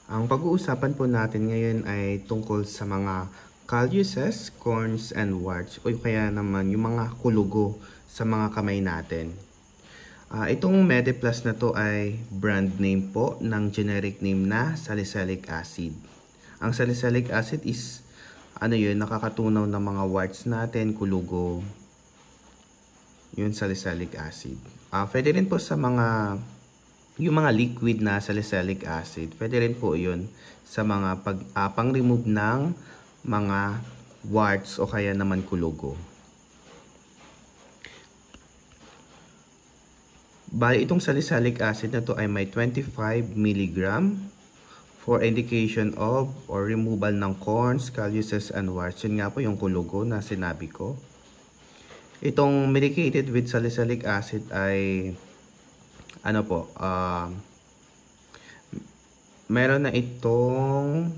Ang pag-uusapan po natin ngayon ay tungkol sa mga calluses, corns, and warts o kaya naman yung mga kulugo sa mga kamay natin. Itong Mediplus na to ay brand name po ng generic name na salicylic acid. Ang salicylic acid is nakakatunaw ng mga warts natin, kulugo. Yun salicylic acid. Pwede rin po sa yung mga liquid na salicylic acid, pwede rin po yun sa mga pang-remove ng mga warts o kaya naman kulugo. Bali, itong salicylic acid na to ay may 25 mg for indication of or removal ng corns, calluses, and warts. Yun nga po yung kulugo na sinabi ko. Itong medicated with salicylic acid ay meron na itong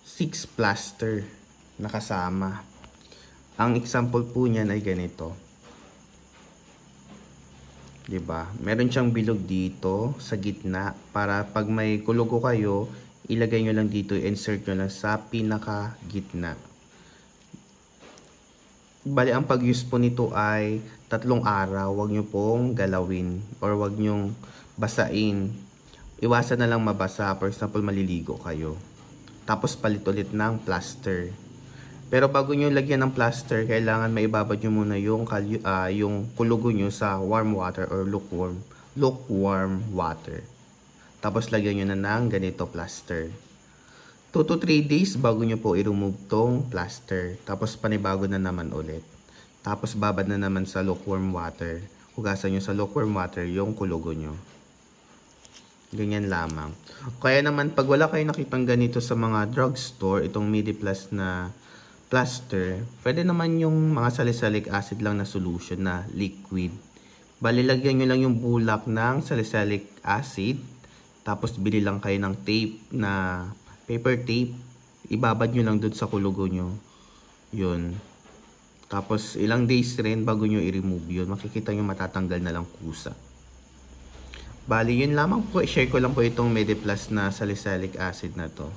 6 plaster na kasama. Ang example po niyan ay ganito. 'Di ba? Meron siyang bilog dito sa gitna para pag may kulugo kayo, ilagay nyo lang dito, insert nyo lang sa pinaka gitna. Bali, ang pag-use po nito ay 3 araw. Huwag nyo pong galawin or huwag nyong basain. Iwasan na lang mabasa. For example, maliligo kayo. Tapos palit ulit ng plaster. Pero bago nyo lagyan ng plaster, kailangan maibabad nyo muna yung kulugo nyo sa warm water or lukewarm water. Tapos lagyan nyo na ng ganito plaster. 2 to 3 days bago nyo po i-remove tong plaster. Tapos panibago na naman ulit. Tapos babad na naman sa lukewarm water. Hugasan nyo sa lukewarm water yung kulugo nyo. Ganyan lamang. Kaya naman pag wala kayo nakitang ganito sa mga drugstore, itong Mediplus na plaster, pwede naman yung mga salicylic acid lang na solution na liquid. Bali, lagyan nyo lang yung bulak ng salicylic acid. Tapos bili lang kayo ng tape na paper tape, ibabad nyo lang dun sa kulugo nyo. Yun. Tapos ilang days rin bago nyo i-remove yun. Makikita nyo matatanggal na lang kusa. Bali, yun lamang po. I-share ko lang po itong Mediplus na salicylic acid na to.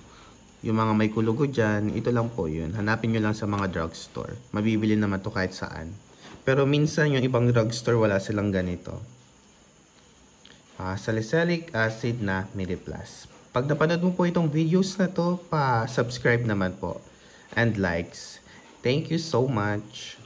Yung mga may kulugo dyan, ito lang po yun. Hanapin nyo lang sa mga drugstore. Mabibili naman to kahit saan. Pero minsan yung ibang drugstore wala silang ganito. Salicylic acid na Mediplus. Pag napanood mo po itong videos na to, pa-subscribe naman po and likes. Thank you so much.